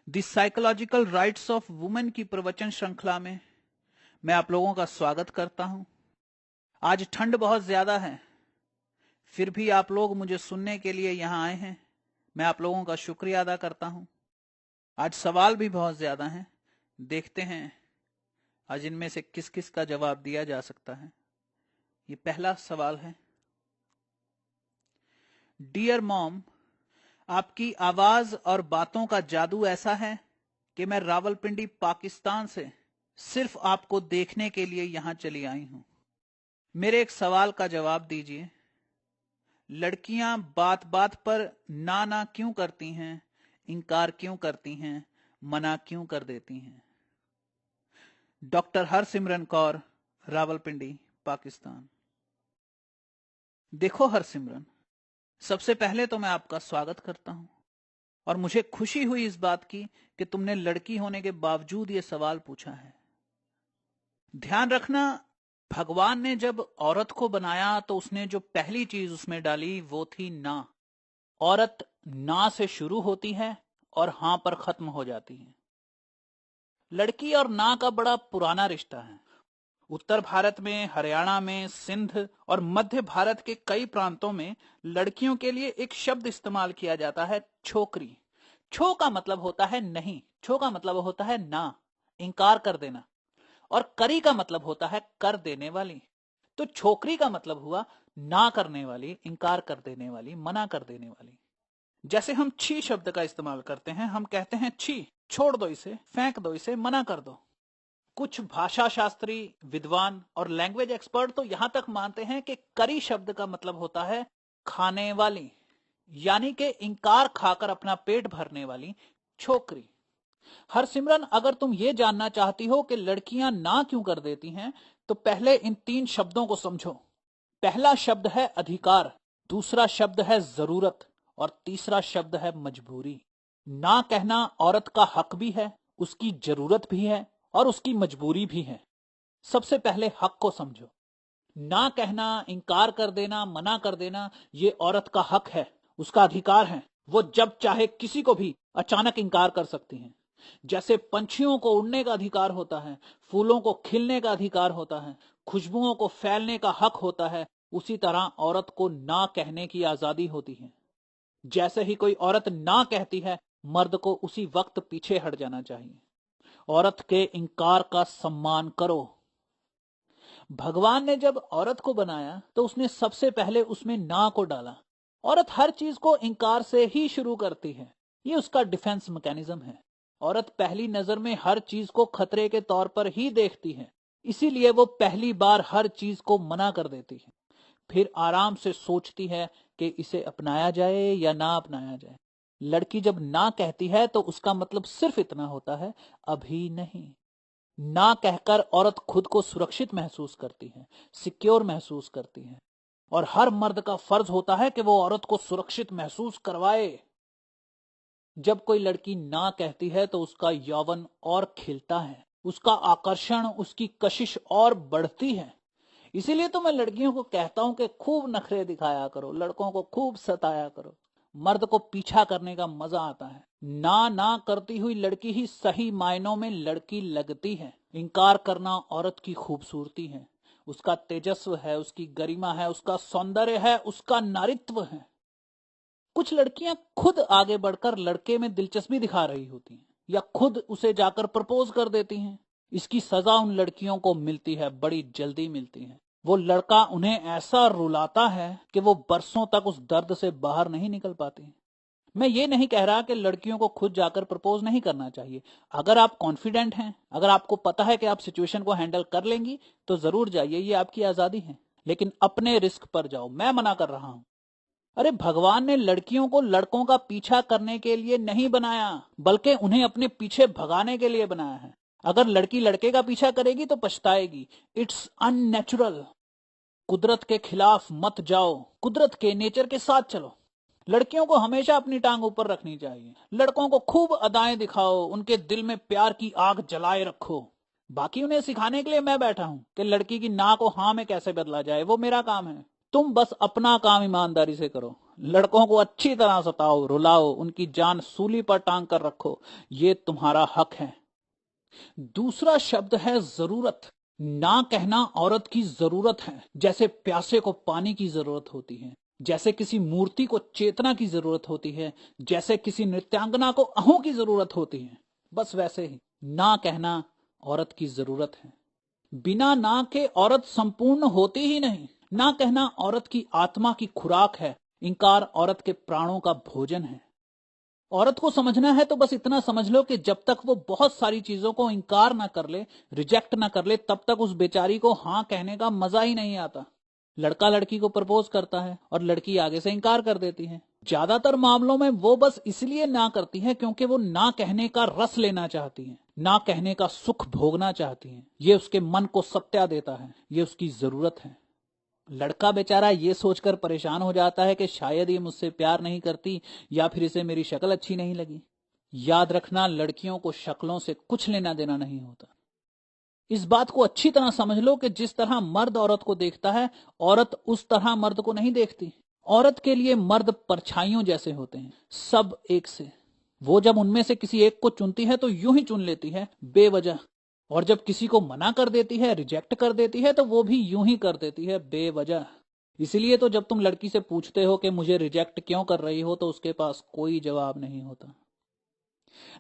The psychological rights of women की प्रवचन श्रृंखला में मैं आप लोगों का स्वागत करता हूं। आज ठंड बहुत ज्यादा है, फिर भी आप लोग मुझे सुनने के लिए यहां आए हैं। मैं आप लोगों का शुक्रिया अदा करता हूं। आज सवाल भी बहुत ज्यादा हैं, देखते हैं आज इनमें से किस किस का जवाब दिया जा सकता है। ये पहला सवाल है, डियर मॉम, आपकी आवाज और बातों का जादू ऐसा है कि मैं रावलपिंडी पाकिस्तान से सिर्फ आपको देखने के लिए यहां चली आई हूं। मेरे एक सवाल का जवाब दीजिए। लड़कियां बात बात पर ना ना क्यों करती हैं, इनकार क्यों करती हैं, मना क्यों कर देती हैं? डॉक्टर हरसिमरन कौर, रावलपिंडी, पाकिस्तान। देखो हरसिमरन, सबसे पहले तो मैं आपका स्वागत करता हूं और मुझे खुशी हुई इस बात की कि तुमने लड़की होने के बावजूद ये सवाल पूछा है। ध्यान रखना, भगवान ने जब औरत को बनाया तो उसने जो पहली चीज उसमें डाली वो थी ना। औरत ना से शुरू होती है और हां पर खत्म हो जाती है। लड़की और ना का बड़ा पुराना रिश्ता है। उत्तर भारत में, हरियाणा में, सिंध और मध्य भारत के कई प्रांतों में लड़कियों के लिए एक शब्द इस्तेमाल किया जाता है, छोकरी। छो का मतलब होता है नहीं, छो का मतलब होता है ना, इनकार कर देना, और करी का मतलब होता है कर देने वाली। तो छोकरी का मतलब हुआ ना करने वाली, इनकार कर देने वाली, मना कर देने वाली। जैसे हम छी शब्द का इस्तेमाल करते हैं, हम कहते हैं छी, छोड़ दो इसे, फेंक दो इसे, मना कर दो। कुछ भाषा शास्त्री, विद्वान और लैंग्वेज एक्सपर्ट तो यहां तक मानते हैं कि करी शब्द का मतलब होता है खाने वाली, यानी कि इनकार खाकर अपना पेट भरने वाली छोकरी। हरसिमरन, अगर तुम ये जानना चाहती हो कि लड़कियां ना क्यों कर देती हैं, तो पहले इन 3 शब्दों को समझो। पहला शब्द है अधिकार, दूसरा शब्द है जरूरत और तीसरा शब्द है मजबूरी। ना कहना औरत का हक भी है, उसकी जरूरत भी है और उसकी मजबूरी भी है। सबसे पहले हक को समझो। ना कहना, इनकार कर देना, मना कर देना, ये औरत का हक है, उसका अधिकार है। वो जब चाहे किसी को भी अचानक इनकार कर सकती है। जैसे पंछियों को उड़ने का अधिकार होता है, फूलों को खिलने का अधिकार होता है, खुशबुओं को फैलने का हक होता है, उसी तरह औरत को ना कहने की आजादी होती है। जैसे ही कोई औरत ना कहती है, मर्द को उसी वक्त पीछे हट जाना चाहिए। औरत के इनकार का सम्मान करो। भगवान ने जब औरत को बनाया तो उसने सबसे पहले उसमें ना को डाला। औरत हर चीज को इनकार से ही शुरू करती है, ये उसका डिफेंस मैकेनिज्म है। औरत पहली नजर में हर चीज को खतरे के तौर पर ही देखती है, इसीलिए वो पहली बार हर चीज को मना कर देती है। फिर आराम से सोचती है कि इसे अपनाया जाए या ना अपनाया जाए। लड़की जब ना कहती है तो उसका मतलब सिर्फ इतना होता है, अभी नहीं। ना कहकर औरत खुद को सुरक्षित महसूस करती है, सिक्योर महसूस करती है, और हर मर्द का फर्ज होता है कि वो औरत को सुरक्षित महसूस करवाए। जब कोई लड़की ना कहती है तो उसका यौवन और खिलता है, उसका आकर्षण, उसकी कशिश और बढ़ती है। इसीलिए तो मैं लड़कियों को कहता हूं कि खूब नखरे दिखाया करो, लड़कों को खूब सताया करो। मर्द को पीछा करने का मजा आता है। ना ना करती हुई लड़की ही सही मायनों में लड़की लगती है। इनकार करना औरत की खूबसूरती है, उसका तेजस्व है, उसकी गरिमा है, उसका सौंदर्य है, उसका नारित्व है। कुछ लड़कियां खुद आगे बढ़कर लड़के में दिलचस्पी दिखा रही होती हैं या खुद उसे जाकर प्रपोज कर देती हैं। इसकी सजा उन लड़कियों को मिलती है, बड़ी जल्दी मिलती है। वो लड़का उन्हें ऐसा रुलाता है कि वो बरसों तक उस दर्द से बाहर नहीं निकल पाती। मैं ये नहीं कह रहा कि लड़कियों को खुद जाकर प्रपोज नहीं करना चाहिए। अगर आप कॉन्फिडेंट हैं, अगर आपको पता है कि आप सिचुएशन को हैंडल कर लेंगी, तो जरूर जाइए, ये आपकी आजादी है, लेकिन अपने रिस्क पर जाओ। मैं मना कर रहा हूं। अरे भगवान ने लड़कियों को लड़कों का पीछा करने के लिए नहीं बनाया, बल्कि उन्हें अपने पीछे भगाने के लिए बनाया है। अगर लड़की लड़के का पीछा करेगी तो पछताएगी। It's unnatural. कुदरत के खिलाफ मत जाओ, कुदरत के, नेचर के साथ चलो। लड़कियों को हमेशा अपनी टांग ऊपर रखनी चाहिए। लड़कों को खूब अदाएं दिखाओ, उनके दिल में प्यार की आग जलाए रखो। बाकी उन्हें सिखाने के लिए मैं बैठा हूं कि लड़की की ना को हां में कैसे बदला जाए, वो मेरा काम है। तुम बस अपना काम ईमानदारी से करो। लड़कों को अच्छी तरह सताओ, रुलाओ, उनकी जान सूली पर टांग कर रखो, ये तुम्हारा हक है। दूसरा शब्द है जरूरत। ना कहना औरत की जरूरत है, जैसे प्यासे को पानी की जरूरत होती है, जैसे किसी मूर्ति को चेतना की जरूरत होती है, जैसे किसी नृत्यांगना को अहों की जरूरत होती है, बस वैसे ही ना कहना औरत की जरूरत है। बिना ना के औरत संपूर्ण होती ही नहीं। ना कहना औरत की आत्मा की खुराक है, इंकार औरत के प्राणों का भोजन है। औरत को समझना है तो बस इतना समझ लो कि जब तक वो बहुत सारी चीजों को इंकार ना कर ले, रिजेक्ट ना कर ले, तब तक उस बेचारी को हां कहने का मजा ही नहीं आता। लड़का लड़की को प्रपोज करता है और लड़की आगे से इंकार कर देती है। ज्यादातर मामलों में वो बस इसलिए ना करती है क्योंकि वो ना कहने का रस लेना चाहती है, ना कहने का सुख भोगना चाहती है। ये उसके मन को सत्या देता है, ये उसकी जरूरत है। लड़का बेचारा ये सोचकर परेशान हो जाता है कि शायद ये मुझसे प्यार नहीं करती या फिर इसे मेरी शक्ल अच्छी नहीं लगी। याद रखना, लड़कियों को शक्लों से कुछ लेना देना नहीं होता। इस बात को अच्छी तरह समझ लो कि जिस तरह मर्द औरत को देखता है, औरत उस तरह मर्द को नहीं देखती। औरत के लिए मर्द परछाइयों जैसे होते हैं, सब एक से। वो जब उनमें से किसी एक को चुनती है तो यूं ही चुन लेती है, बेवजह। और जब किसी को मना कर देती है, रिजेक्ट कर देती है, तो वो भी यूं ही कर देती है, बेवजह। इसलिए तो जब तुम लड़की से पूछते हो कि मुझे रिजेक्ट क्यों कर रही हो, तो उसके पास कोई जवाब नहीं होता।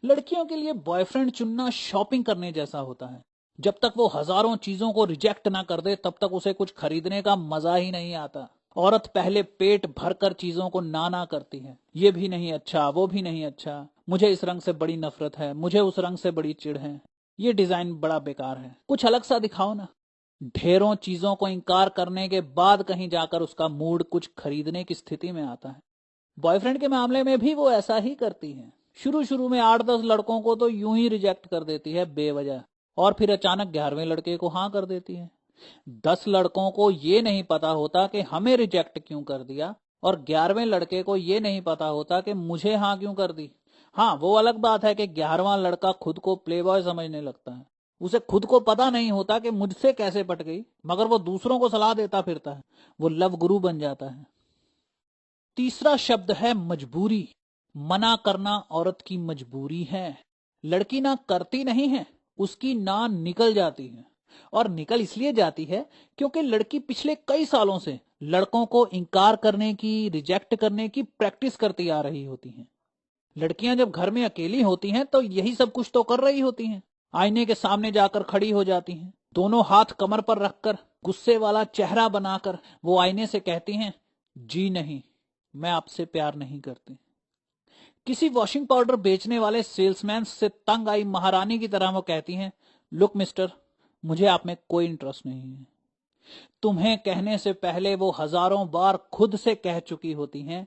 लड़कियों के लिए बॉयफ्रेंड चुनना शॉपिंग करने जैसा होता है। जब तक वो हजारों चीजों को रिजेक्ट ना कर दे, तब तक उसे कुछ खरीदने का मजा ही नहीं आता। औरत पहले पेट भरकर चीजों को ना करती है। ये भी नहीं अच्छा, वो भी नहीं अच्छा, मुझे इस रंग से बड़ी नफरत है, मुझे उस रंग से बड़ी चिढ़ है, ये डिजाइन बड़ा बेकार है, कुछ अलग सा दिखाओ ना। ढेरों चीजों को इंकार करने के बाद कहीं जाकर उसका मूड कुछ खरीदने की स्थिति में आता है। बॉयफ्रेंड के मामले में भी वो ऐसा ही करती है। शुरू शुरू में 8-10 लड़कों को तो यूं ही रिजेक्ट कर देती है बेवजह, और फिर अचानक 11वें लड़के को हाँ कर देती है। 10 लड़कों को ये नहीं पता होता कि हमें रिजेक्ट क्यों कर दिया, और 11वें लड़के को ये नहीं पता होता कि मुझे हाँ क्यों कर दी। हाँ, वो अलग बात है कि 11वां लड़का खुद को प्लेबॉय समझने लगता है। उसे खुद को पता नहीं होता कि मुझसे कैसे पट गई, मगर वो दूसरों को सलाह देता फिरता है, वो लव गुरु बन जाता है। तीसरा शब्द है मजबूरी। मना करना औरत की मजबूरी है। लड़की ना करती नहीं है, उसकी ना निकल जाती है। और निकल इसलिए जाती है क्योंकि लड़की पिछले कई सालों से लड़कों को इंकार करने की, रिजेक्ट करने की प्रैक्टिस करती आ रही होती हैं। लड़कियां जब घर में अकेली होती हैं तो यही सब कुछ तो कर रही होती हैं। आईने के सामने जाकर खड़ी हो जाती हैं, दोनों हाथ कमर पर रखकर गुस्से वाला चेहरा बनाकर वो आईने से कहती हैं, जी नहीं, मैं आपसे प्यार नहीं करती। किसी वॉशिंग पाउडर बेचने वाले सेल्समैन से तंग आई महारानी की तरह वो कहती हैं, लुक मिस्टर, मुझे आप में कोई इंटरेस्ट नहीं है। तुम्हें कहने से पहले वो हजारों बार खुद से कह चुकी होती हैं,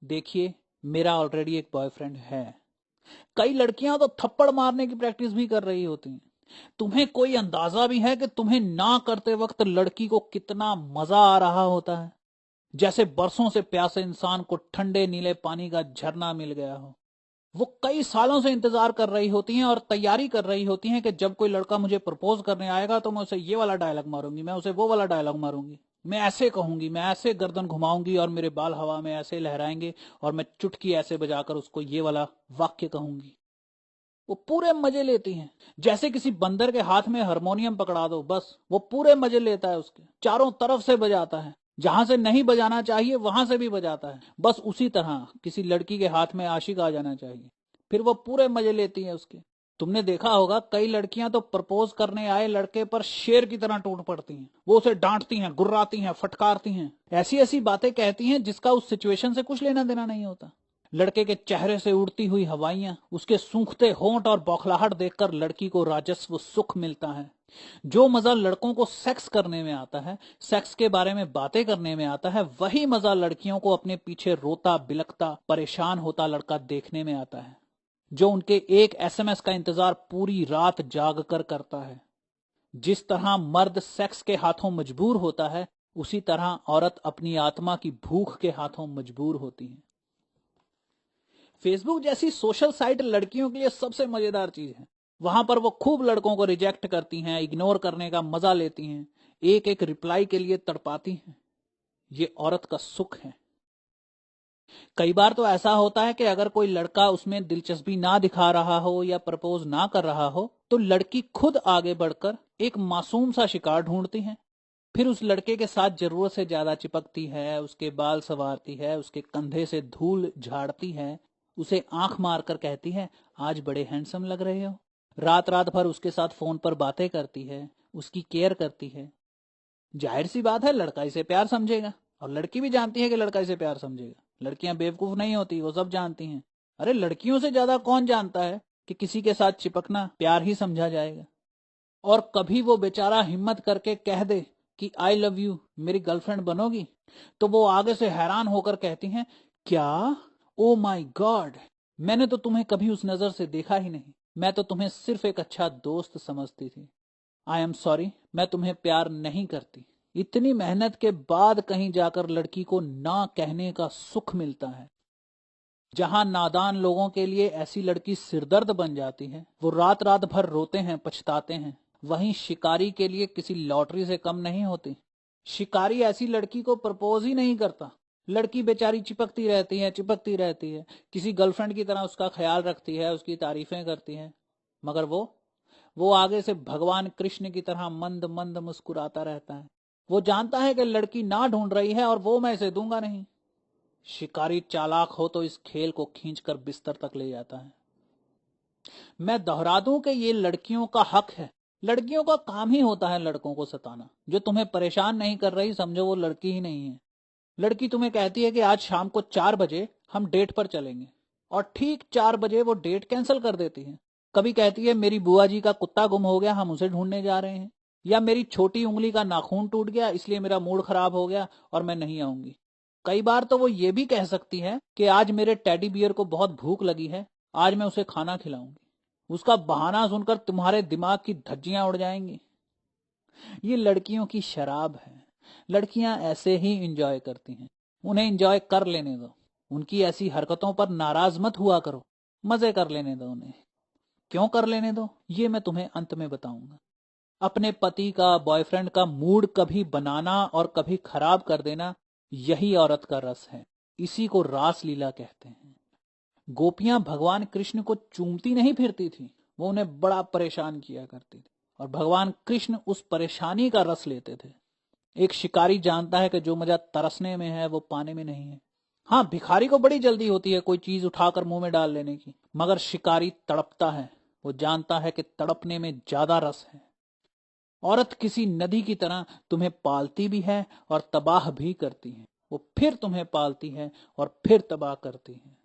देखिए मेरा ऑलरेडी एक बॉयफ्रेंड है। कई लड़कियां तो थप्पड़ मारने की प्रैक्टिस भी कर रही होती हैं। तुम्हें कोई अंदाजा भी है कि तुम्हें ना करते वक्त लड़की को कितना मजा आ रहा होता है, जैसे बरसों से प्यासे इंसान को ठंडे नीले पानी का झरना मिल गया हो। वो कई सालों से इंतजार कर रही होती हैं और तैयारी कर रही होती हैं कि जब कोई लड़का मुझे प्रपोज करने आएगा तो मैं उसे ये वाला डायलॉग मारूंगी, मैं उसे वो वाला डायलॉग मारूंगी, मैं ऐसे कहूंगी, मैं ऐसे गर्दन घुमाऊंगी और मेरे बाल हवा में ऐसे लहराएंगे और मैं चुटकी ऐसे बजाकर उसको ये वाला वाक्य कहूंगी। वो पूरे मजे लेती हैं, जैसे किसी बंदर के हाथ में हारमोनियम पकड़ा दो, बस वो पूरे मजे लेता है, उसके चारों तरफ से बजाता है, जहां से नहीं बजाना चाहिए वहां से भी बजाता है। बस उसी तरह किसी लड़की के हाथ में आशिक आ जाना चाहिए, फिर वो पूरे मजे लेती है उसके। तुमने देखा होगा कई लड़कियां तो प्रपोज करने आए लड़के पर शेर की तरह टूट पड़ती हैं, वो उसे डांटती हैं, गुर्राती हैं, फटकारती हैं, ऐसी ऐसी बातें कहती हैं जिसका उस सिचुएशन से कुछ लेना देना नहीं होता। लड़के के चेहरे से उड़ती हुई हवाइयां, उसके सूंखते होंठ और बौखलाहट देखकर लड़की को राजस्व सुख मिलता है। जो मजा लड़कों को सेक्स करने में आता है, सेक्स के बारे में बातें करने में आता है, वही मजा लड़कियों को अपने पीछे रोता बिलखता परेशान होता लड़का देखने में आता है, जो उनके एक एसएमएस का इंतजार पूरी रात जाग कर करता है। जिस तरह मर्द सेक्स के हाथों मजबूर होता है, उसी तरह औरत अपनी आत्मा की भूख के हाथों मजबूर होती है। फेसबुक जैसी सोशल साइट लड़कियों के लिए सबसे मजेदार चीज है। वहां पर वो खूब लड़कों को रिजेक्ट करती हैं, इग्नोर करने का मजा लेती हैं, एक एक रिप्लाई के लिए तड़पाती हैं। ये औरत का सुख है। कई बार तो ऐसा होता है कि अगर कोई लड़का उसमें दिलचस्पी ना दिखा रहा हो या प्रपोज ना कर रहा हो, तो लड़की खुद आगे बढ़कर एक मासूम सा शिकार ढूंढती है। फिर उस लड़के के साथ जरूरत से ज्यादा चिपकती है, उसके बाल संवारती है, उसके कंधे से धूल झाड़ती है, उसे आंख मारकर कहती है, आज बड़े हैंडसम लग रहे हो। रात रात भर उसके साथ फोन पर बातें करती है, उसकी केयर करती है। जाहिर सी बात है, लड़का इसे प्यार समझेगा, और लड़की भी जानती है कि लड़का इसे प्यार समझेगा। लड़कियां बेवकूफ नहीं होती, वो सब जानती हैं। अरे लड़कियों से ज्यादा कौन जानता है कि किसी के साथ चिपकना प्यार ही समझा जाएगा। और कभी वो बेचारा हिम्मत करके कह दे कि आई लव यू, मेरी गर्लफ्रेंड बनोगी, तो वो आगे से हैरान होकर कहती हैं, क्या? ओ माय गॉड, मैंने तो तुम्हें कभी उस नजर से देखा ही नहीं, मैं तो तुम्हें सिर्फ एक अच्छा दोस्त समझती थी। आई एम सॉरी, मैं तुम्हें प्यार नहीं करती। इतनी मेहनत के बाद कहीं जाकर लड़की को ना कहने का सुख मिलता है। जहां नादान लोगों के लिए ऐसी लड़की सिरदर्द बन जाती है, वो रात रात भर रोते हैं, पछताते हैं, वहीं शिकारी के लिए किसी लॉटरी से कम नहीं होती। शिकारी ऐसी लड़की को प्रपोज ही नहीं करता। लड़की बेचारी चिपकती रहती है, चिपकती रहती है, किसी गर्लफ्रेंड की तरह उसका ख्याल रखती है, उसकी तारीफें करती है, मगर वो आगे से भगवान कृष्ण की तरह मंद मंद मुस्कुराता रहता है। वो जानता है कि लड़की ना ढूंढ रही है और वो मैं इसे दूंगा नहीं। शिकारी चालाक हो तो इस खेल को खींचकर बिस्तर तक ले जाता है। मैं दोहरा दूं कि ये लड़कियों का हक है। लड़कियों का काम ही होता है लड़कों को सताना। जो तुम्हें परेशान नहीं कर रही, समझो वो लड़की ही नहीं है। लड़की तुम्हें कहती है कि आज शाम को 4 बजे हम डेट पर चलेंगे, और ठीक 4 बजे वो डेट कैंसिल कर देती है। कभी कहती है, मेरी बुआ जी का कुत्ता गुम हो गया, हम उसे ढूंढने जा रहे हैं, या मेरी छोटी उंगली का नाखून टूट गया इसलिए मेरा मूड खराब हो गया और मैं नहीं आऊंगी। कई बार तो वो ये भी कह सकती है कि आज मेरे टेडी बियर को बहुत भूख लगी है, आज मैं उसे खाना खिलाऊंगी। उसका बहाना सुनकर तुम्हारे दिमाग की धज्जियां उड़ जाएंगी। ये लड़कियों की शराब है। लड़कियां ऐसे ही इंजॉय करती हैं, उन्हें इंजॉय कर लेने दो। उनकी ऐसी हरकतों पर नाराज मत हुआ करो, मजे कर लेने दो उन्हें। क्यों कर लेने दो, ये मैं तुम्हें अंत में बताऊंगा। अपने पति का, बॉयफ्रेंड का मूड कभी बनाना और कभी खराब कर देना, यही औरत का रस है। इसी को रास लीला कहते हैं। गोपियां भगवान कृष्ण को चूमती नहीं फिरती थी, वो उन्हें बड़ा परेशान किया करती थी, और भगवान कृष्ण उस परेशानी का रस लेते थे। एक शिकारी जानता है कि जो मजा तरसने में है वो पाने में नहीं है। हाँ, भिखारी को बड़ी जल्दी होती है कोई चीज उठाकर मुंह में डाल लेने की, मगर शिकारी तड़पता है। वो जानता है कि तड़पने में ज्यादा रस है। औरत किसी नदी की तरह तुम्हें पालती भी है और तबाह भी करती है। वो फिर तुम्हें पालती है और फिर तबाह करती है।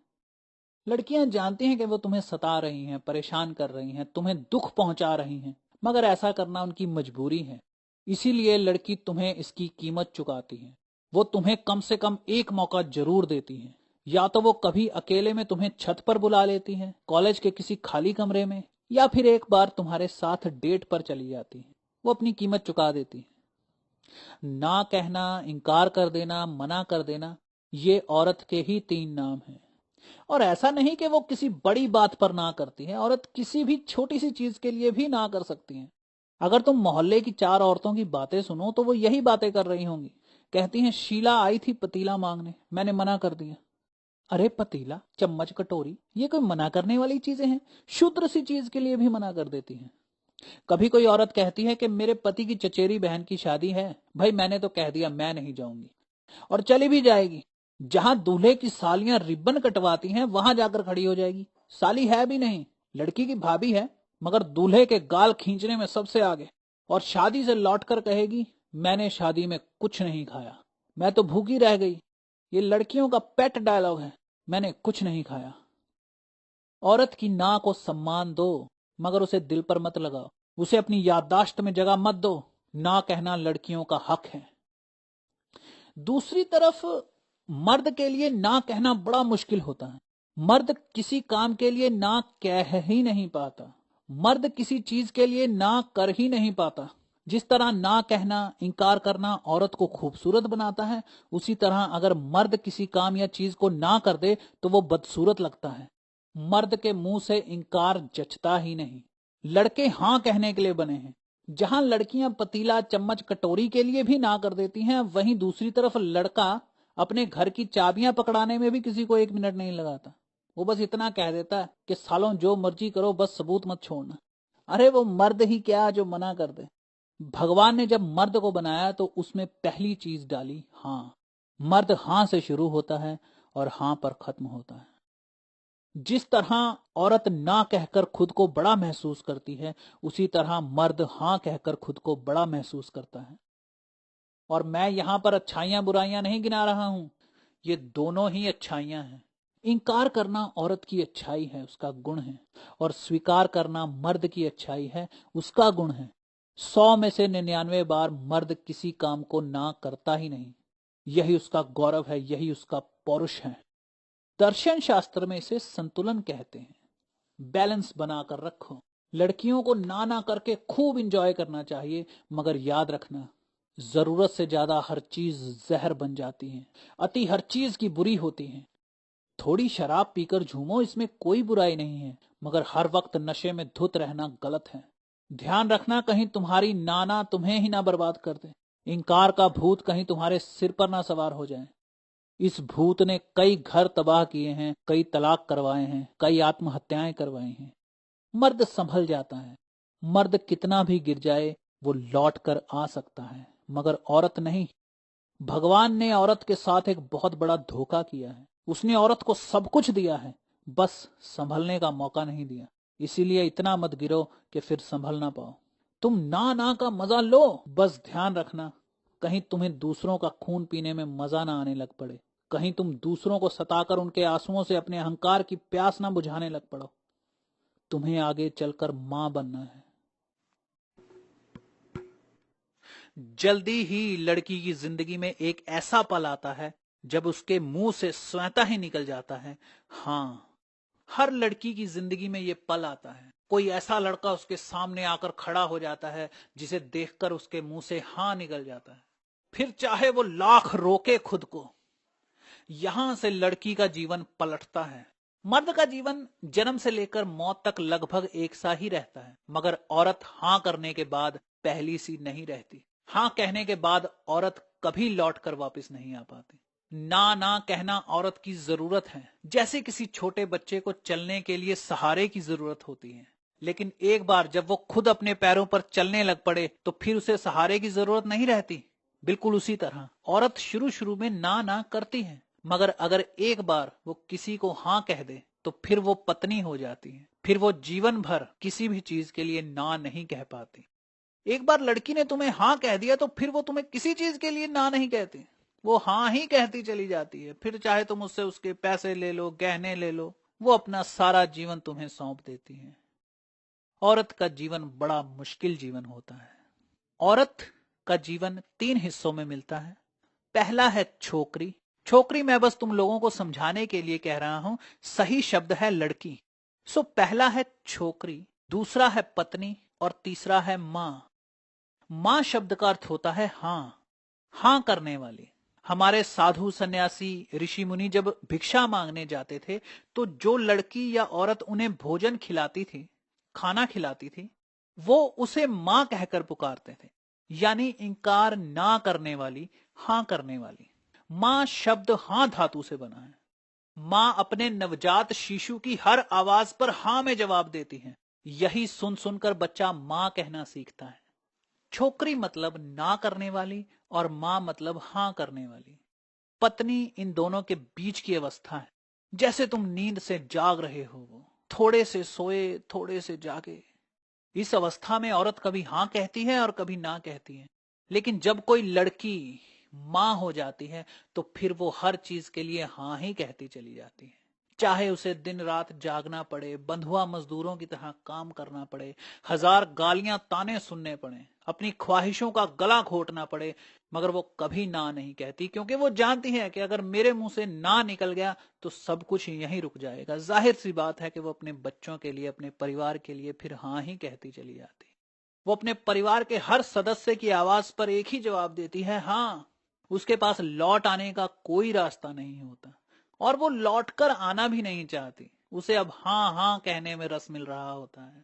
लड़कियां जानती हैं कि वो तुम्हें सता रही हैं, परेशान कर रही हैं, तुम्हें दुख पहुंचा रही हैं, मगर ऐसा करना उनकी मजबूरी है। इसीलिए लड़की तुम्हें इसकी कीमत चुकाती है। वो तुम्हें कम से कम एक मौका जरूर देती है। या तो वो कभी अकेले में तुम्हें छत पर बुला लेती है, कॉलेज के किसी खाली कमरे में, या फिर एक बार तुम्हारे साथ डेट पर चली जाती है। वो अपनी कीमत चुका देती है। ना कहना, इनकार कर देना, मना कर देना, ये औरत के ही 3 नाम हैं। और ऐसा नहीं कि वो किसी बड़ी बात पर ना करती है, औरत किसी भी छोटी सी चीज के लिए भी ना कर सकती है। अगर तुम मोहल्ले की 4 औरतों की बातें सुनो तो वो यही बातें कर रही होंगी। कहती हैं, शीला आई थी पतीला मांगने, मैंने मना कर दिया। अरे पतीला, चम्मच, कटोरी, ये कोई मना करने वाली चीजें हैं? शुद्र सी चीज के लिए भी मना कर देती हैं। कभी कोई औरत कहती है कि मेरे पति की चचेरी बहन की शादी है, भाई मैंने तो कह दिया मैं नहीं जाऊंगी, और चली भी जाएगी। जहां दूल्हे की सालियां रिबन कटवाती हैं वहां जाकर खड़ी हो जाएगी। साली है भी नहीं, लड़की की भाभी है, मगर दूल्हे के गाल खींचने में सबसे आगे। और शादी से लौटकर कहेगी, मैंने शादी में कुछ नहीं खाया, मैं तो भूखी रह गई। ये लड़कियों का पेट डायलॉग है, मैंने कुछ नहीं खाया। औरत की ना को सम्मान दो, मगर उसे दिल पर मत लगाओ, उसे अपनी याददाश्त में जगह मत दो। ना कहना लड़कियों का हक है। दूसरी तरफ मर्द के लिए ना कहना बड़ा मुश्किल होता है। मर्द किसी काम के लिए ना कह ही नहीं पाता। मर्द किसी चीज के लिए ना कर ही नहीं पाता। जिस तरह ना कहना, इनकार करना औरत को खूबसूरत बनाता है, उसी तरह अगर मर्द किसी काम या चीज को ना कर दे तो वो बदसूरत लगता है। मर्द के मुंह से इनकार जचता ही नहीं। लड़के हाँ कहने के लिए बने हैं। जहां लड़कियां पतीला, चम्मच, कटोरी के लिए भी ना कर देती हैं, वहीं दूसरी तरफ लड़का अपने घर की चाबियां पकड़ाने में भी किसी को 1 मिनट नहीं लगाता। वो बस इतना कह देता है कि सालों जो मर्जी करो, बस सबूत मत छोड़ना। अरे वो मर्द ही क्या जो मना कर दे। भगवान ने जब मर्द को बनाया तो उसमें पहली चीज डाली हां। मर्द हां से शुरू होता है और हां पर खत्म होता है। जिस तरह औरत ना कहकर खुद को बड़ा महसूस करती है, उसी तरह मर्द हां कहकर खुद को बड़ा महसूस करता है। और मैं यहां पर अच्छाइयां बुराइयां नहीं गिना रहा हूं, ये दोनों ही अच्छाइयां हैं। इनकार करना औरत की अच्छाई है, उसका गुण है, और स्वीकार करना मर्द की अच्छाई है, उसका गुण है। 100 में से 99 बार मर्द किसी काम को ना करता ही नहीं। यही उसका गौरव है, यही उसका पौरुष है। दर्शन शास्त्र में इसे संतुलन कहते हैं। बैलेंस बनाकर रखो। लड़कियों को ना ना करके खूब इंजॉय करना चाहिए, मगर याद रखना, जरूरत से ज्यादा हर चीज जहर बन जाती है। अति हर चीज की बुरी होती है। थोड़ी शराब पीकर झूमो, इसमें कोई बुराई नहीं है, मगर हर वक्त नशे में धुत रहना गलत है। ध्यान रखना कहीं तुम्हारी नाना तुम्हें ही ना बर्बाद कर दे। इनकार का भूत कहीं तुम्हारे सिर पर ना सवार हो जाए। इस भूत ने कई घर तबाह किए हैं, कई तलाक करवाए हैं, कई आत्महत्याएं करवाई हैं। मर्द संभल जाता है। मर्द कितना भी गिर जाए वो लौट कर आ सकता है, मगर औरत नहीं। भगवान ने औरत के साथ एक बहुत बड़ा धोखा किया है। उसने औरत को सब कुछ दिया है, बस संभलने का मौका नहीं दिया। इसीलिए इतना मत गिरो कि फिर संभल ना पाओ। तुम ना ना का मजा लो, बस ध्यान रखना कहीं तुम्हें दूसरों का खून पीने में मजा ना आने लग पड़े। कहीं तुम दूसरों को सताकर उनके आंसुओं से अपने अहंकार की प्यास ना बुझाने लग पड़ो। तुम्हें आगे चलकर मां बनना है। जल्दी ही लड़की की जिंदगी में एक ऐसा पल आता है जब उसके मुंह से स्वतः ही निकल जाता है हाँ। हर लड़की की जिंदगी में ये पल आता है। कोई ऐसा लड़का उसके सामने आकर खड़ा हो जाता है जिसे देखकर उसके मुंह से हाँ निकल जाता है। फिर चाहे वो लाख रोके खुद को, यहां से लड़की का जीवन पलटता है। मर्द का जीवन जन्म से लेकर मौत तक लगभग एक सा ही रहता है, मगर औरत हां करने के बाद पहली सी नहीं रहती। हां कहने के बाद औरत कभी लौट कर वापस नहीं आ पाती। ना ना कहना औरत की जरूरत है। जैसे किसी छोटे बच्चे को चलने के लिए सहारे की जरूरत होती है, लेकिन एक बार जब वो खुद अपने पैरों पर चलने लग पड़े तो फिर उसे सहारे की जरूरत नहीं रहती। बिल्कुल उसी तरह औरत शुरू शुरू में ना ना करती है, मगर अगर एक बार वो किसी को हाँ कह दे तो फिर वो पत्नी हो जाती है। फिर वो जीवन भर किसी भी चीज के लिए ना नहीं कह पाती। एक बार लड़की ने तुम्हें हाँ कह दिया तो फिर वो तुम्हें किसी चीज के लिए ना नहीं कहती। वो हाँ ही कहती चली जाती है। फिर चाहे तुम उससे उसके पैसे ले लो, गहने ले लो, वो अपना सारा जीवन तुम्हें सौंप देती है। औरत का जीवन बड़ा मुश्किल जीवन होता है। औरत का जीवन 3 हिस्सों में मिलता है। पहला है छोकरी। छोकरी मैं बस तुम लोगों को समझाने के लिए कह रहा हूं, सही शब्द है लड़की। सो पहला है छोकरी, दूसरा है पत्नी और तीसरा है मां। मां शब्द का अर्थ होता है हां, हां करने वाली। हमारे साधु सन्यासी ऋषि मुनि जब भिक्षा मांगने जाते थे तो जो लड़की या औरत उन्हें भोजन खिलाती थी, खाना खिलाती थी, वो उसे मां कहकर पुकारते थे। यानी इंकार ना करने वाली, हां करने वाली। मां शब्द हां धातु से बना है। मां अपने नवजात शिशु की हर आवाज पर हां में जवाब देती है। यही सुन सुनकर बच्चा मां कहना सीखता है। छोकरी मतलब ना करने वाली और मां मतलब हां करने वाली। पत्नी इन दोनों के बीच की अवस्था है। जैसे तुम नींद से जाग रहे हो, थोड़े से सोए थोड़े से जागे। इस अवस्था में औरत कभी हां कहती है और कभी ना कहती है। लेकिन जब कोई लड़की मां हो जाती है तो फिर वो हर चीज के लिए हां ही कहती चली जाती है। चाहे उसे दिन रात जागना पड़े, बंधुआ मजदूरों की तरह काम करना पड़े, 1000 गालियां ताने सुनने पड़े, अपनी ख्वाहिशों का गला घोटना पड़े, मगर वो कभी ना नहीं कहती, क्योंकि वो जानती है कि अगर मेरे मुंह से ना निकल गया तो सब कुछ यहीं रुक जाएगा। जाहिर सी बात है कि वो अपने बच्चों के लिए, अपने परिवार के लिए फिर हाँ ही कहती चली जाती। वो अपने परिवार के हर सदस्य की आवाज पर एक ही जवाब देती है, हाँ। उसके पास लौट आने का कोई रास्ता नहीं होता और वो लौटकर आना भी नहीं चाहती। उसे अब हाँ हाँ कहने में रस मिल रहा होता है।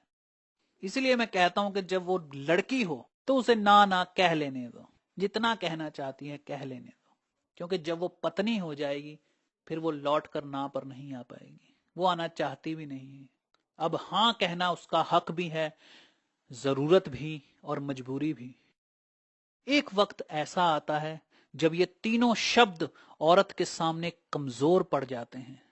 इसलिए मैं कहता हूं कि जब वो लड़की हो तो उसे ना ना कह लेने दो। जितना कहना चाहती है कह लेने दो, क्योंकि जब वो पत्नी हो जाएगी फिर वो लौट कर ना पर नहीं आ पाएगी, वो आना चाहती भी नहीं है। अब हाँ कहना उसका हक भी है, जरूरत भी और मजबूरी भी। एक वक्त ऐसा आता है जब ये तीनों शब्द औरत के सामने कमजोर पड़ जाते हैं।